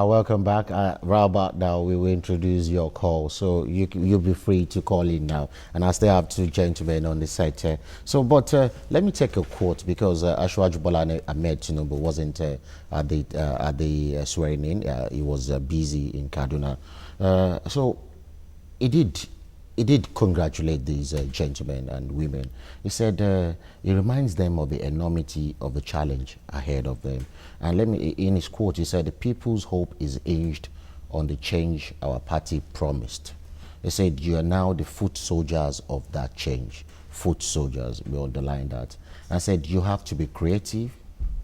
Welcome back. Right about now, we will introduce your call. So you'll be free to call in now. And I still have two gentlemen on the set. But let me take a quote because Ashwaju Bola Ahmed Tinubu wasn't at the swearing in. He was busy in Kaduna. So he did congratulate these gentlemen and women. He said it reminds them of the enormity of the challenge ahead of them. And in his quote, he said, "The people's hope is hinged on the change our party promised." He said, "You are now the foot soldiers of that change." Foot soldiers, we underline that. And said, "You have to be creative,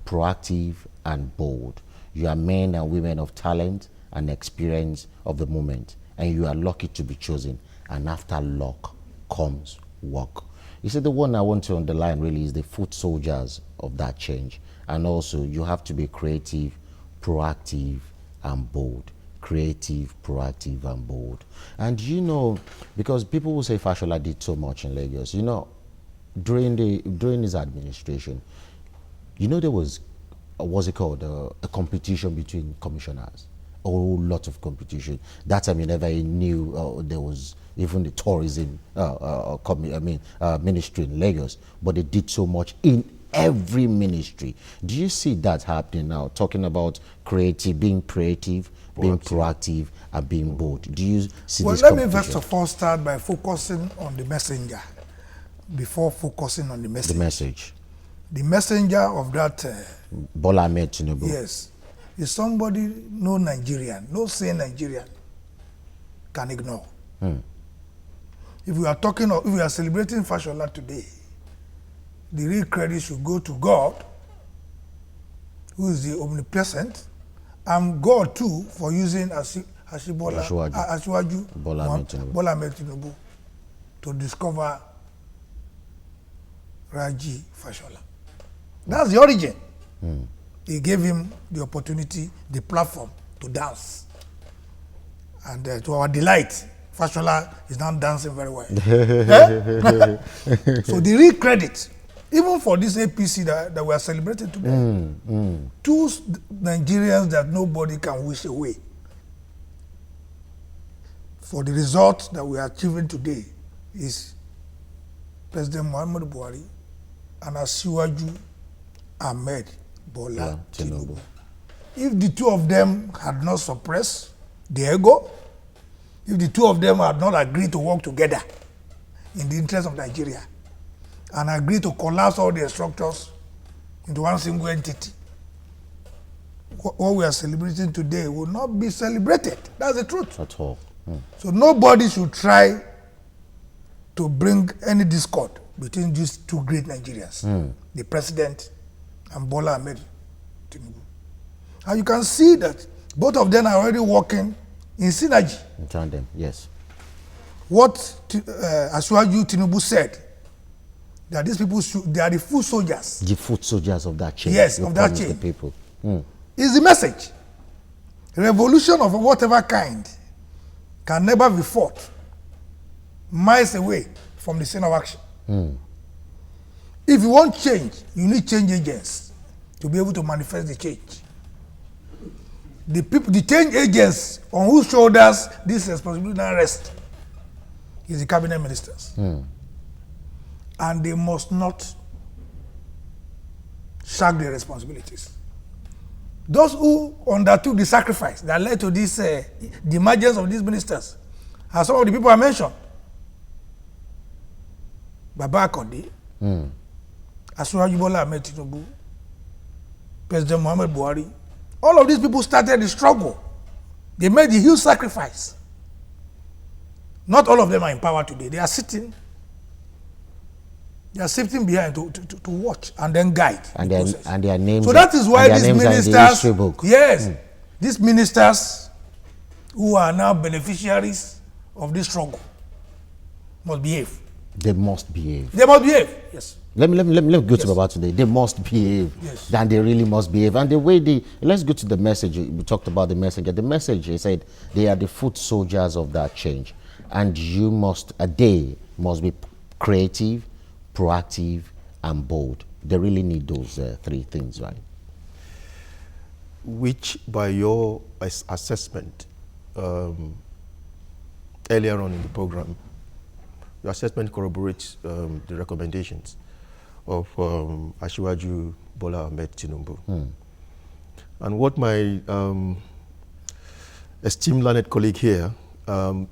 proactive, and bold. You are men and women of talent and experience of the moment, and you are lucky to be chosen. And after luck comes work." You see, the one I want to underline really is the foot soldiers of that change. And also, you have to be creative, proactive, and bold. Creative, proactive, and bold. And you know, because people will say Fashola did so much in Lagos, you know, during his administration, you know, there was, what's it called, a competition between commissioners. A whole lot of competition. That time you never knew there was even the tourism ministry in Lagos, but they did so much in every ministry. Do you see that happening now? Talking about being creative, being proactive, and being bold. Do you see this Well, let me first of all start by focusing on the messenger before focusing on the message. The message. The messenger of that Bola Ahmed Tinubu. Yes. Is somebody no Nigerian, no sane Nigerian can ignore. If we are celebrating Fashola today, the real credit should go to God, who is the omnipresent, and God too for using Asiwaju Bola Ahmed Tinubu to discover Raji Fashola. That's the origin. He gave him the opportunity, the platform to dance. And to our delight, Fashola is now dancing very well. So the real credit, even for this APC that we are celebrating today, two Nigerians that nobody can wish away for the result that we are achieving today is President Muhammadu Buhari and Asiwaju Ahmed Bola Tinubu. If the two of them had not suppressed the ego, if the two of them had not agreed to work together in the interest of Nigeria and agreed to collapse all their structures into one single entity, what we are celebrating today will not be celebrated. That's the truth. At all. So nobody should try to bring any discord between these two great Nigerians, the president and Bola Ahmed Tinubu. And you can see that both of them are already working in synergy. In tandem, yes. What Asiwaju Tinubu said, that these people they are the foot soldiers. The foot soldiers of that change. Yes, of that change. The people. Is the message. Revolution of whatever kind can never be fought miles away from the scene of action. If you want change, you need change agents to be able to manifest the change. The change agents on whose shoulders this responsibility now rests is the cabinet ministers. And they must not shirk their responsibilities. Those who undertook the sacrifice that led to this, the emergence of these ministers, are some of the people I mentioned. Baba Akande, Asiwaju Bola Ahmed Tinubu, President Muhammadu Buhari. All of these people started the struggle. They made the huge sacrifice. Not all of them are in power today. They are sitting behind to watch and then guide. And their names. So that is why these ministers, yes, these ministers who are now beneficiaries of this struggle must behave. They must behave. They must behave. Yes. Let me go to Baba today. They must behave. Yes. And they really must behave. And the way let's go to the message. We talked about the message. The message, he said, they are the foot soldiers of that change. And they must be creative, proactive, and bold. They really need those three things, right? which by your assessment earlier on in the program, your assessment corroborates the recommendations of Asiwaju Bola Ahmed Tinubu. And what my esteemed learned colleague here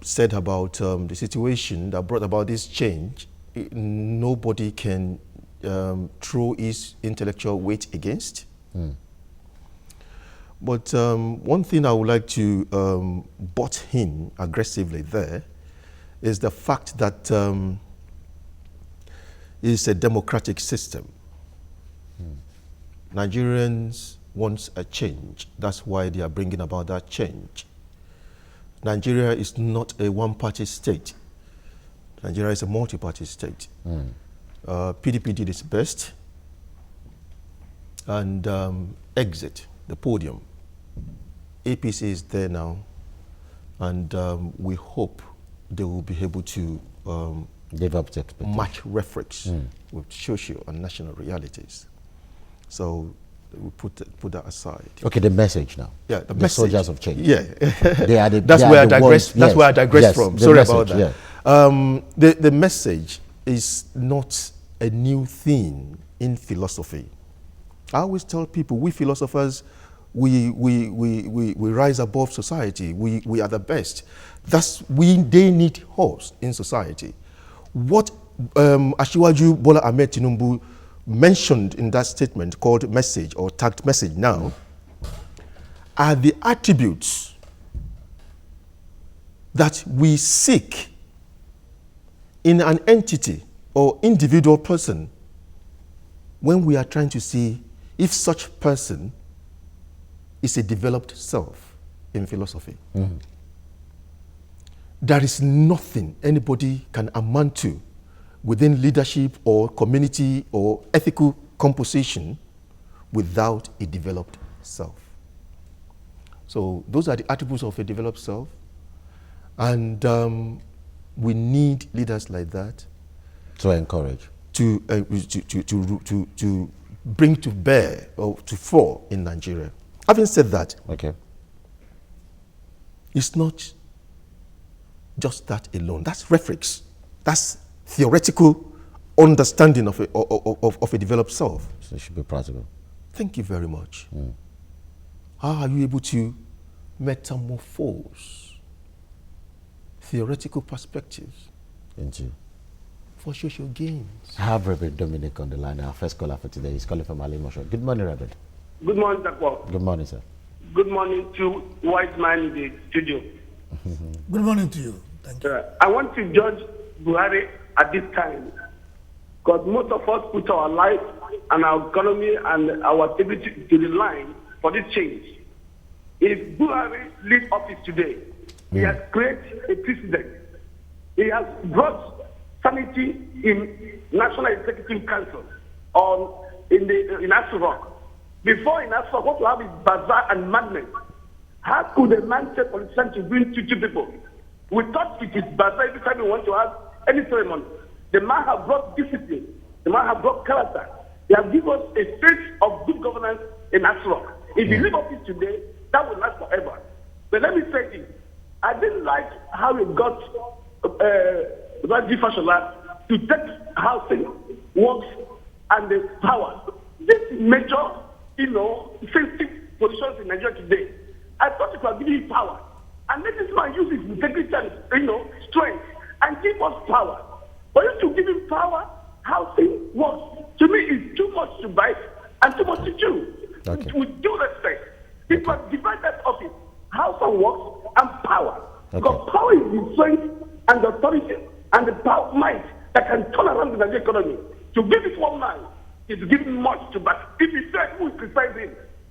said about the situation that brought about this change, nobody can throw his intellectual weight against. But one thing I would like to butt in aggressively there is the fact that it's a democratic system. Nigerians want a change. That's why they are bringing about that change. Nigeria is not a one-party state. Nigeria is a multi-party state. PDP did its best and exit the podium. APC is there now, and we hope they will be able to Live up to expectations. match reference with social and national realities. So we put that aside. Okay, the message now. Yeah, the message. soldiers of change. Yeah, They are the, that's they where are I the digress. ones- That's yes, where I digress yes, from. the Sorry message, about that. yeah. The message is not a new thing in philosophy. I always tell people, we philosophers, we rise above society. We are the best. They need us in society. What Asiwaju Bola Ahmed Tinubu mentioned in that statement called message or tagged message now are the attributes that we seek in an entity or individual person when we are trying to see if such person is a developed self in philosophy. There is nothing anybody can amount to within leadership or community or ethical composition without a developed self. So those are the attributes of a developed self, and we need leaders like that To encourage. to bring to bear or to fore in Nigeria. Having said that, Okay. it's not just that alone. That's rhetorics. That's theoretical understanding of a developed self. So it should be practical. Thank you very much. How are you able to metamorphose theoretical perspectives Into. for social gains? I have Reverend Dominic on the line. Our first caller for today. He's calling from Alimosho. Good morning, Reverend. Good morning, Dr. Good morning, sir. Good morning to White Man in the studio. Good morning to you. Thank you. I want to judge Buhari at this time because most of us put our life and our economy and our activity to the line for this change. If Buhari leaves office today, he has created a precedent. He has brought sanity in National Executive Council in Aso Rock. Before in Aso Rock, what we have is bazaar and madness. How could a man say politician to bring two people? We thought it is bazaar every time we want to have any ceremony. The man has brought discipline. The man has brought character. He has given us a sense of good governance in Aso Rock. If you leave office today, that will last forever. But let me say this. I didn't like how he got Raji Fashola to take housing, works, and the power. This major, sensitive positions in Nigeria today. I thought it was giving him power. And let this man use his integrity and, strength and give us power. For you to give him power, housing, works, to me is too much to bite and too much to chew. Okay. With due respect, it was divided office, house and works, and power. Okay. Because power is the strength and the authority and the power might that can turn around the Nigerian economy. To give it one man is giving much to back. If he said who is criticizing,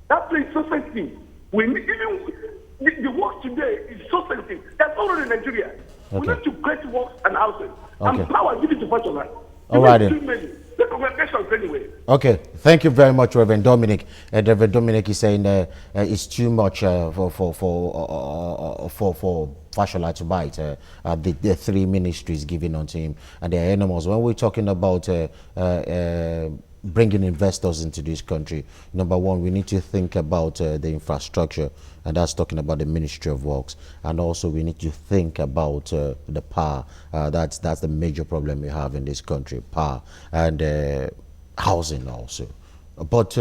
that place is so sensitive. We need, even the work today is so sensitive. That's all in Nigeria. We Okay. need to create works and houses. Okay. And power, give it to Fashola. All right, Too then. many. The congregations anyway. Okay, thank you very much, Reverend Dominic. Reverend Dominic is saying it's too much for Fashola to bite. The three ministries given unto him, and they are enormous. When we're talking about bringing investors into this country, number one, we need to think about the infrastructure, and that's talking about the Ministry of Works, and also we need to think about the power. That's the major problem we have in this country, power, and housing also. But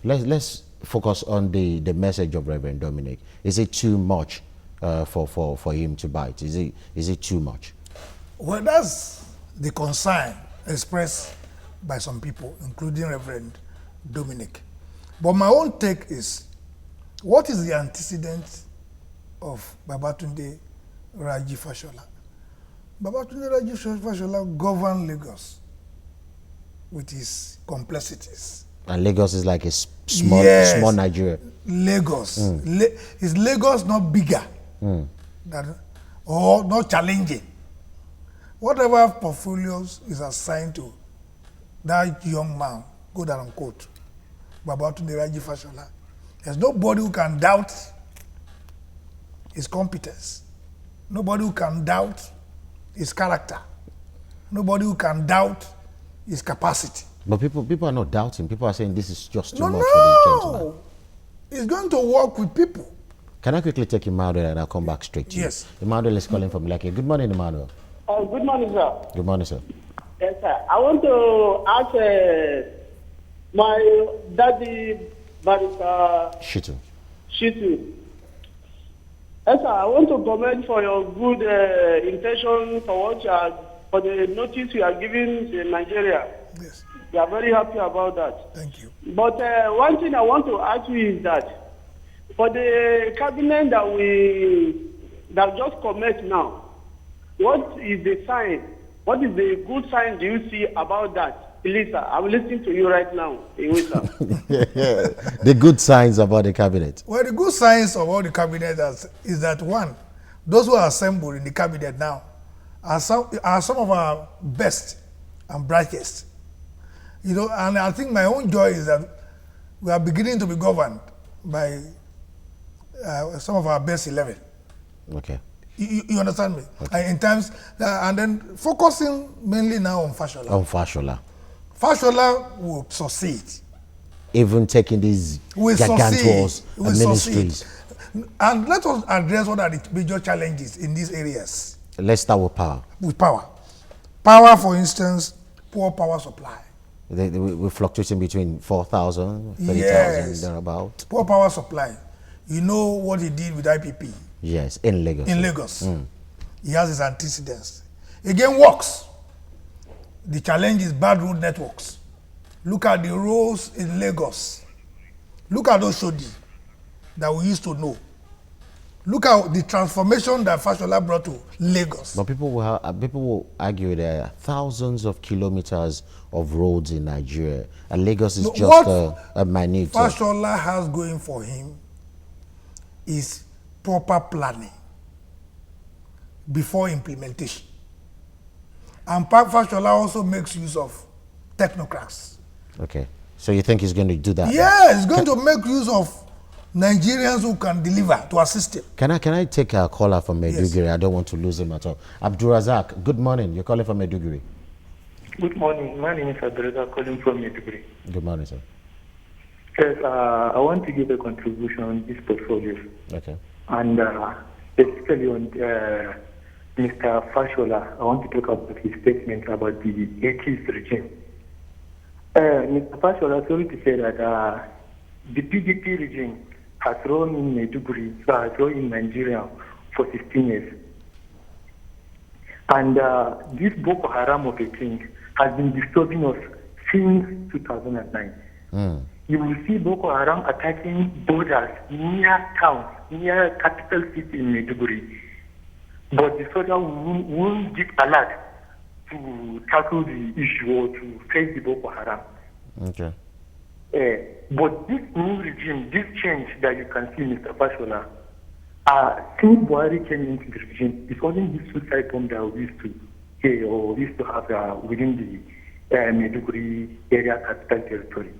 let's focus on the message of Reverend Dominic. Is it too much for him to bite? Is it too much? Well, that's the concern expressed by some people, including Reverend Dominic. But my own take is, what is the antecedent of Babatunde Raji Fashola? Babatunde Raji Fashola governed Lagos with his complexities. And Lagos is like a small Nigeria. Lagos. Is Lagos not bigger than, or not challenging? Whatever portfolios is assigned to that young man, quote unquote, Babatunde Raji Fashola, there's nobody who can doubt his competence. Nobody who can doubt his character. Nobody who can doubt his capacity. But people are not doubting. People are saying this is just too much for this gentleman. He's going to work with people. Can I quickly take Emmanuel and I'll come back straight to you? Yes. Emmanuel is calling from Lekki. Good morning, Emmanuel. Good morning, sir. Good morning, sir. Yes, sir. I want to ask my daddy, Barrister Shitu. Shitu. Yes, sir. I want to comment for your good intention for what you are, for the notice you are giving to Nigeria. Yes. We are very happy about that. Thank you. But one thing I want to ask you is that for the cabinet that just commenced now, what is the sign? What is the good sign do you see about that? Please, sir, I'm listening to you right now. The good signs about the cabinet. Well, the good signs of all the cabinet is that, one, those who are assembled in the cabinet now are some of our best and brightest. You know, and I think my own joy is that we are beginning to be governed by some of our best 11. Okay. You understand me? Okay. In terms, and then focusing mainly now on Fashola. On Fashola. Fashola will succeed. Even taking these gigantuous ministries. And let us address what are the major challenges in these areas. Let's start with power. With power. Power, for instance, poor power supply. We're fluctuating between 4,000, 30,000, yes. thereabout. Poor power supply. You know what he did with IPP? Yes, in Lagos. In Lagos. He has his antecedents. Again, works. The challenge is bad road networks. Look at the roads in Lagos. Look at those Oshodi that we used to know. Look at the transformation that Fashola brought to Lagos. But people will argue there are thousands of kilometers of roads in Nigeria, and Lagos is just a minute. Fashola has going for him is proper planning before implementation. And Fashola also makes use of technocrats. Okay. So you think he's going to do that? Yeah, he's going to make use of Nigerians who can deliver to assist him. Can I take a caller from Maiduguri? Yes. I don't want to lose him at all. Abdurazak, good morning. You're calling from Maiduguri. Good morning. My name is Abdurazak, calling from Maiduguri. Good morning, sir. Yes, I want to give a contribution on this portfolio. Okay. And specifically on Mr. Fashola, I want to talk about his statement about the 80s regime. Mr. Fashola, sorry to say that the PDP regime has run in Maiduguri, has run in Nigeria for 16 years. And this Boko Haram of a thing has been disturbing us since 2009. You will see Boko Haram attacking borders near towns, near capital city in Maiduguri. But the soldiers won't get alert to tackle the issue or to face the Boko Haram. Okay. But this new regime, this change that you can see, Mr. Fashola, since Buhari came into the regime, it's only this suicide bomb that we used to hear or we used to have within the Maiduguri area capital territory.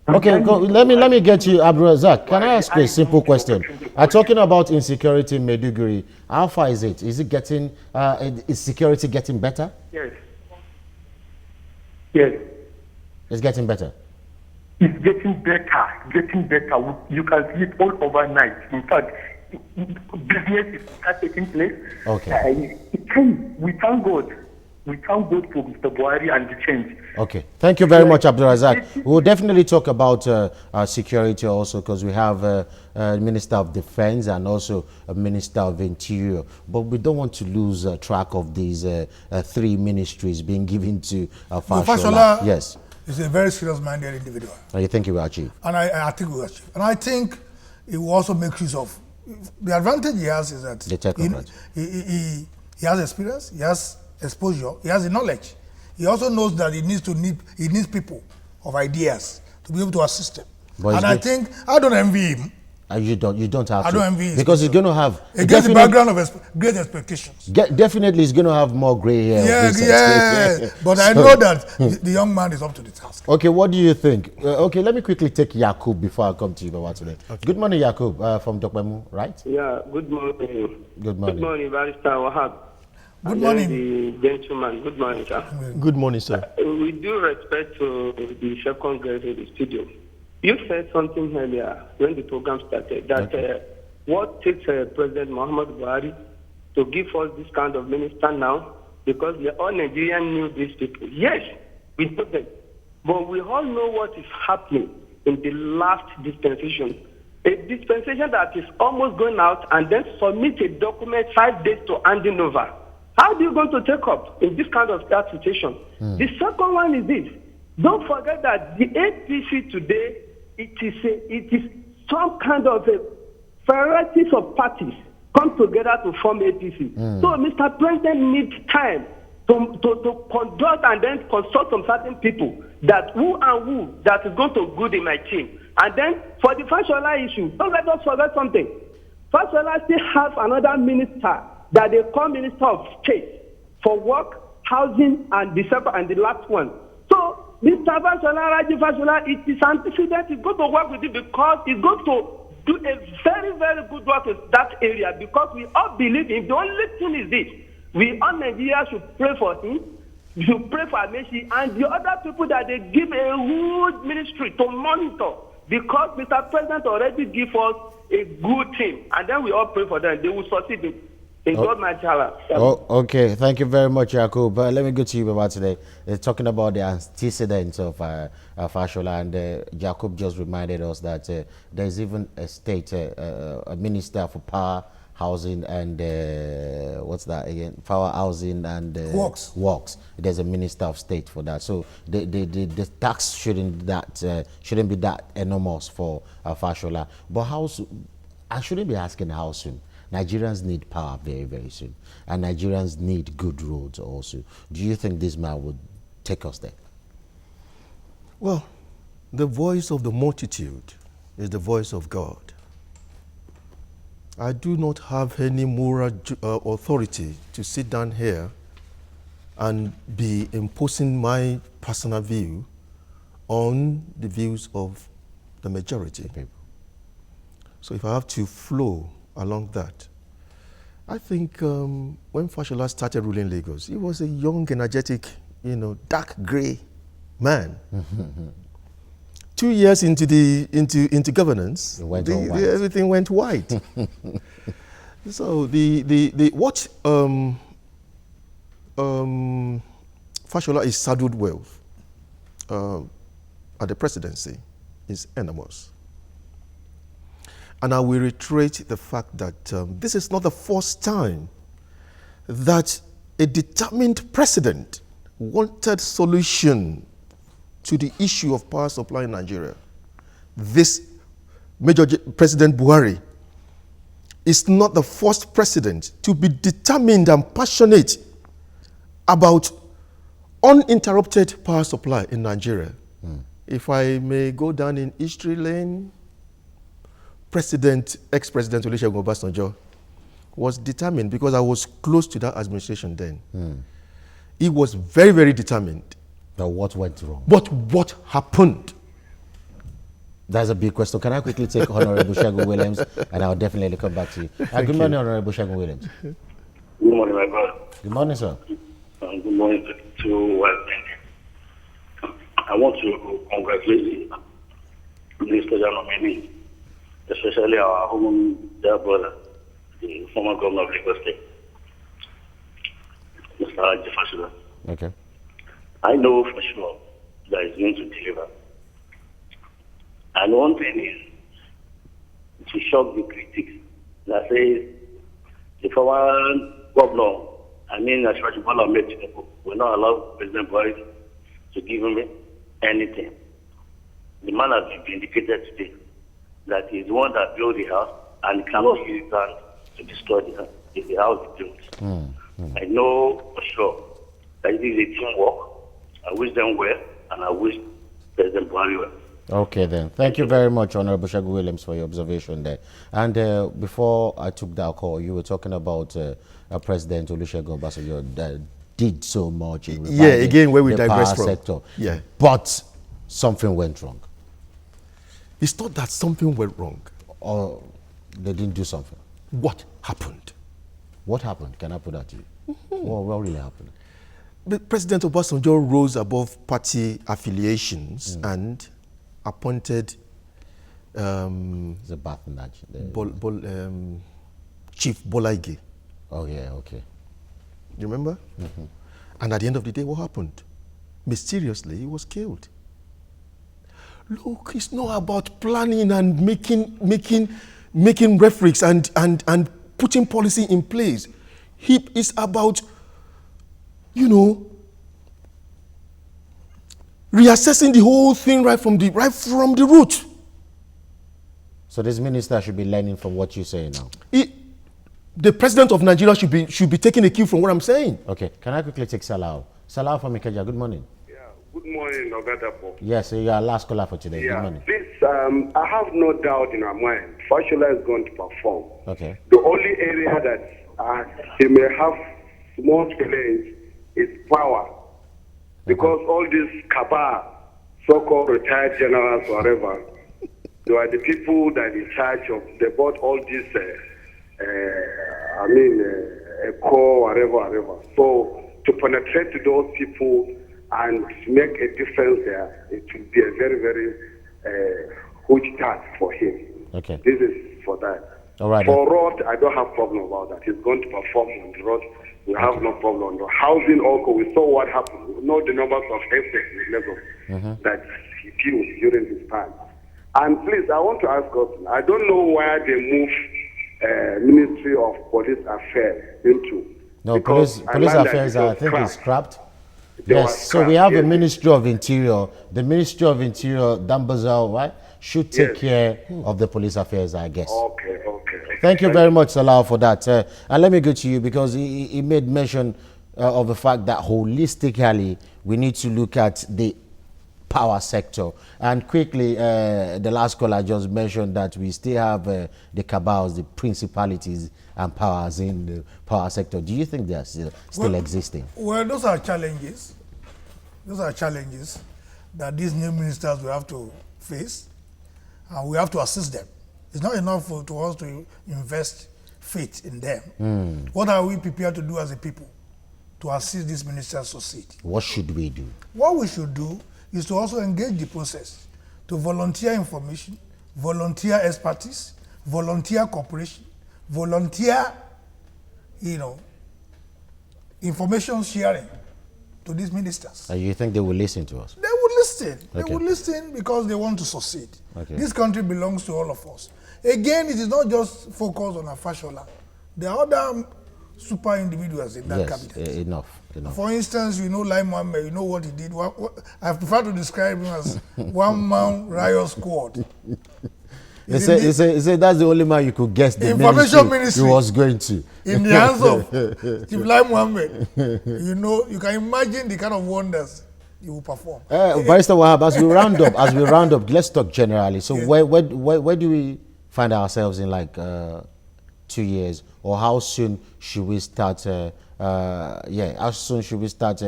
Okay, let me get you, Abdurazak. Can I ask you a simple question? I'm talking about insecurity in Maiduguri. How far is it? Is it getting? Is security getting better? Yes. Yes. It's getting better. It's getting better. You can see it all overnight. In fact, business is start taking place. Okay. We thank God. We thank God for Mr. Buhari and the change. Okay. Thank you very much, Abdulrazak. We'll definitely talk about security also, because we have a Minister of Defense and also a Minister of Interior. But we don't want to lose track of these 3 ministries being given to Fashola. Fashola Yes. is a very serious-minded individual. And you think he will achieve? And I think we will achieve. And I think he will also make use of the advantage he has is that The tech advantage. he has experience, he has exposure, he has the knowledge. He also knows that he needs people of ideas to be able to assist him. But and I think I don't envy him. You don't have I to. don't envy his because he's going to have against the background of great expectations. Definitely he's going to have more gray hair. Yeah. But I know that the young man is up to the task. Okay, what do you think? Okay, let me quickly take Yakub before I come to you, Baba, today. Okay. Good morning, Yakub, from Dokpemu, right? Yeah, good morning. Good morning. Good morning, Barrister Wahab. Good morning. The gentleman. Good morning, sir. Good morning, sir. With due respect to the second guest in the studio, you said something earlier when the program started that what takes President Muhammad Buhari to give us this kind of minister now, because all Nigerians knew these people. Yes, we know them. But we all know what is happening in the last dispensation. A dispensation that is almost going out and then submit a document 5 days to handing over. How are you going to take up in this kind of situation? The second one is this. Don't forget that the APC today, it is some kind of a varieties of parties come together to form APC. So Mr. President needs time to conduct and then consult some certain people that who that is going to good in my team. And then for the Fashola issue, don't let us forget something. Fashola still has another minister that they call Minister of State for Work, Housing, and the last one. So Mr. Fashola, Raji Fashola, it is antecedent. He's going to work with it because he's going to do a very, very good work in that area, because we all believe him. The only thing is this: we all Nigeria should pray for him, should pray for Amechi and the other people that they give a huge ministry to monitor, because Mr. President already give us a good team, and then we all pray for them. They will succeed in God mighty Allah. Okay, thank you very much, Yakub. Let me go to you, Baba, today. Talking about the antecedents of Fashola, and Yakub just reminded us that there's even a state, a minister for power, housing, and what's that again? Power, housing, and works. There's a minister of state for that. So the tax shouldn't be that enormous for Fashola. But how soon? I shouldn't be asking how soon. Nigerians need power very, very soon. And Nigerians need good roads also. Do you think this man would take us there? Well, the voice of the multitude is the voice of God. I do not have any moral authority to sit down here and be imposing my personal view on the views of the majority. So if I have to flow along that, I think when Fashola started ruling Lagos, he was a young, energetic, dark gray man. 2 years into governance, everything went white. So what Fashola is saddled with at the presidency is enormous. And I will reiterate the fact that this is not the first time that a determined president wanted solution to the issue of power supply in Nigeria. This President Buhari is not the first president to be determined and passionate about uninterrupted power supply in Nigeria. If I may go down in history lane, ex-President Olusegun Obasanjo was determined, because I was close to that administration then. He was very, very determined. But what went wrong? But what happened? That's a big question. Can I quickly take Honorable Segun Williams, and I'll definitely come back to you. Good morning, Honorable Segun Williams. Good morning, my brother. Good morning, sir. Good morning to I want to congratulate the Minister nominee, especially our home dear brother, the former governor of Lagos State, Mr. Jefferson. Okay. I know for sure that he's going to deliver. And one thing is to shock the critics that says the former governor, Ashwaji Bola Ahmed Tinubu, will not allow President Buhari to give him anything. The man has been vindicated today that he's the one that built the house and cannot use his hand to destroy the house. It's the house he built. I know for sure that it is a teamwork. I wish them well, and I wish President Buhari well. Okay then. Thank you very much, Honorable Shagun Williams, for your observation there. And before I took that call, you were talking about President Olusegun Obasanjo that did so much in again, where we the digress power from. sector. Yeah. But something went wrong. It's not that something went wrong. Or they didn't do something. What happened? What happened? Can I put that to you? What really happened? But President Obasanjo rose above party affiliations and appointed The bath nudge. Chief Bola Ige. Oh yeah, okay. You remember? And at the end of the day, what happened? Mysteriously, he was killed. Look, it's not about planning and making rhetorics and putting policy in place. It's about, reassessing the whole thing right from the root. So this minister should be learning from what you say now. The president of Nigeria should be taking a cue from what I'm saying. Okay, can I quickly take Salah? Salah from Ikeja, good morning. Yeah, good morning, Ogadapo. Yes, you are last caller for today. Good Yeah, morning. please, I have no doubt in our mind, Fashola is going to perform. Okay. The only area that he may have small challenge is power. Because all these cabal, so-called retired generals, whatever, they are the people that are in charge of, they bought all these, core, whatever. So to penetrate to those people and make a difference there, it will be a very, very huge task for him. Okay. This is for that. All right. For road, I don't have problem about that. He's going to perform on the road. We have no problem on the housing also. We saw what happened. We know the numbers of estates in Lagos that he built during his time. And please, I want to ask us, I don't know where they move Ministry of Police Affairs into. No, police affairs, I think, is scrapped. Yes, so we have a Ministry of Interior. The Ministry of Interior, Dambazao, right, should take care of the police affairs, I guess. Okay. Thank you very much, Salah, for that. And let me go to you because he made mention of the fact that holistically we need to look at the power sector. And quickly, the last caller just mentioned that we still have the cabals, the principalities and powers in the power sector. Do you think they are still existing? Well, those are challenges. Those are challenges that these new ministers will have to face, and we have to assist them. It's not enough to us to invest faith in them. What are we prepared to do as a people to assist these ministers succeed? What should we do? What we should do is to also engage the process, to volunteer information, volunteer expertise, volunteer cooperation, volunteer, information sharing to these ministers. You think they will listen to us? They will listen. Okay. They will listen because they want to succeed. Okay. This country belongs to all of us. Again, it is not just focused on Fashola. There are other super individuals in that cabinet. Enough. For instance, Lai Mohammed, you know what he did? I prefer to describe him as one-man riot squad. He said that's the only man you could guess the information ministry he was going to. In the hands of Chief Lai Mohammed. You can imagine the kind of wonders he will perform. Barrister Wahab, as we round up, let's talk generally. So where do we find ourselves in 2 years, or how soon should we start? How soon should we start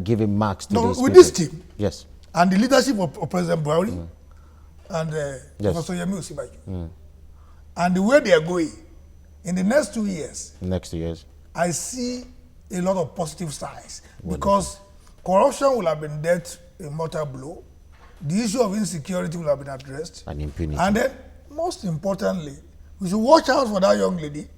giving marks to this? With this team, yes, and the leadership of President Buhari and Professor Yemi Osinbajo, and the way they are going in the next 2 years. Next 2 years, I see a lot of positive signs because corruption will have been dealt a mortal blow. The issue of insecurity will have been addressed. And impunity. And then, most importantly, we should watch out for that young lady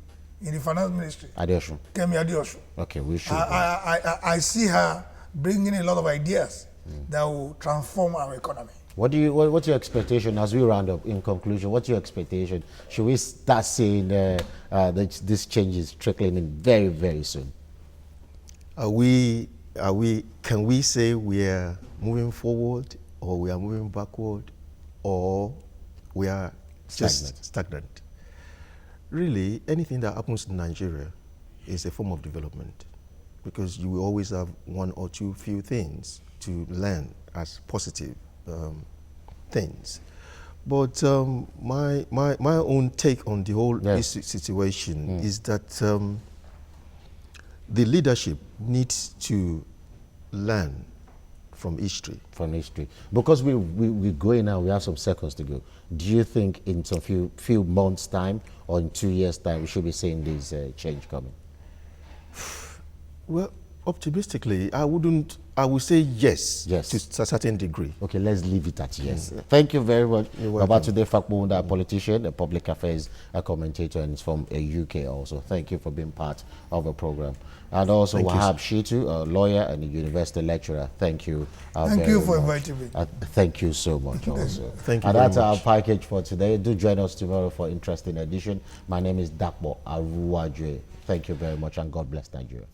in the finance ministry, Adeosun. Kemi Adeosun. Okay, we should. I see her bringing a lot of ideas that will transform our economy. What's your expectation as we round up? In conclusion, what's your expectation? Should we start seeing these changes trickling in very, very soon? Can we say we are moving forward, or we are moving backward, or we are just stagnant? Really, anything that happens in Nigeria is a form of development, because you will always have one or two few things to learn as positive things. But my own take on the whole situation is that the leadership needs to learn from history. From history. Because we're going now, we have some seconds to go. Do you think in some few months' time or in 2 years' time we should be seeing this change coming? Well, optimistically, I would say yes, to a certain degree. Okay, let's leave it at yes. Thank you very much. Babatunde Fakpunda, a politician, a public affairs commentator, and it's from UK also. Thank you for being part of the program. And also Wahab Shitu, a lawyer and a university lecturer. Thank you. Thank you for inviting me. Thank you so much also. Thank you And very that's much. our package for today. Do join us tomorrow for interesting edition. My name is Dakbo Aruwajwe. Thank you very much and God bless Nigeria.